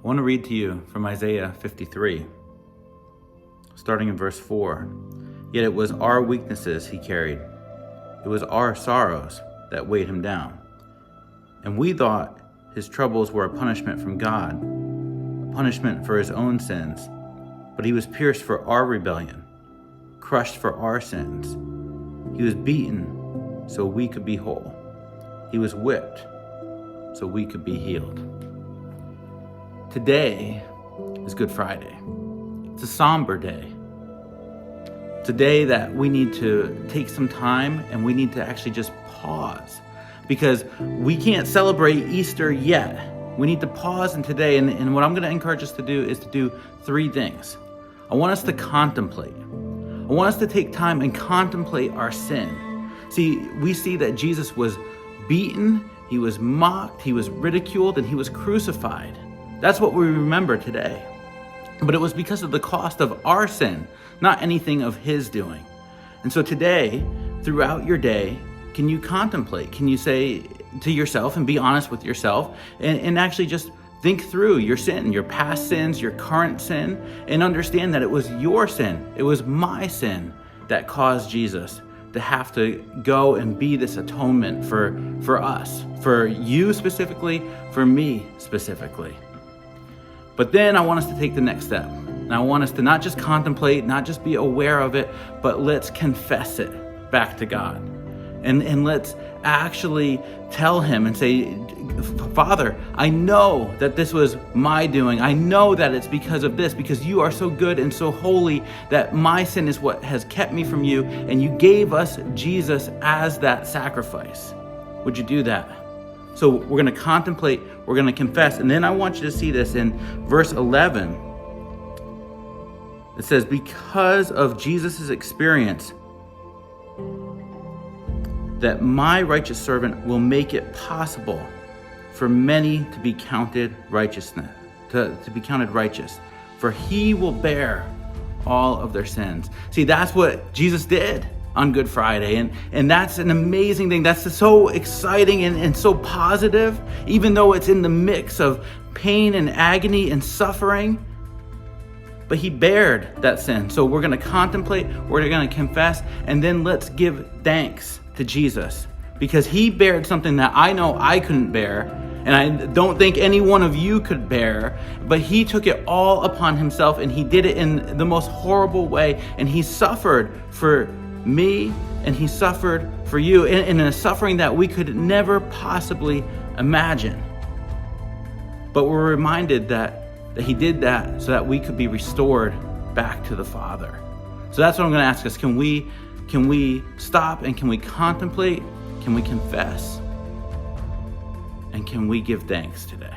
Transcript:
I want to read to you from Isaiah 53, starting in verse 4. Yet it was our weaknesses he carried. It was our sorrows that weighed him down. And we thought his troubles were a punishment from God, a punishment for his own sins. But he was pierced for our rebellion, crushed for our sins. He was beaten so we could be whole. He was whipped so we could be healed. Today is Good Friday. It's a somber day. It's a day that we need to take some time and we need to actually just pause, because we can't celebrate Easter yet. We need to pause in today. And what I'm going to encourage us to do is to do three things. I want us to contemplate. I want us to take time and contemplate our sin. See, we see that Jesus was beaten, he was mocked, he was ridiculed, and he was crucified. That's what we remember today. But it was because of the cost of our sin, not anything of his doing. And so today, throughout your day, can you contemplate? Can you say to yourself and be honest with yourself and actually just think through your sin, your past sins, your current sin, and understand that it was your sin. It was my sin that caused Jesus to have to go and be this atonement for us, for you specifically, for me specifically. But then I want us to take the next step. And I want us to not just contemplate, not just be aware of it, but let's confess it back to God. And let's actually tell him and say, Father, I know that this was my doing. I know that it's because of this, because you are so good and so holy that my sin is what has kept me from you, and you gave us Jesus as that sacrifice. Would you do that? So we're going to contemplate, we're going to confess, and then I want you to see this in verse 11. It says, because of Jesus' experience, that my righteous servant will make it possible for many to be counted righteousness, to be counted righteous, for he will bear all of their sins. See, that's what Jesus did on Good Friday, and that's an amazing thing. That's so exciting and so positive, even though it's in the mix of pain and agony and suffering. But he bared that sin. So we're going to contemplate, we're going to confess, and then let's give thanks to Jesus, because he bared something that I know I couldn't bear, and I don't think any one of you could bear, but he took it all upon himself, and he did it in the most horrible way, and he suffered for me, and he suffered for you in a suffering that we could never possibly imagine. But we're reminded that he did that so that we could be restored back to the Father. So that's what I'm going to ask us. Can we stop and can we contemplate? Can we confess? And can we give thanks today?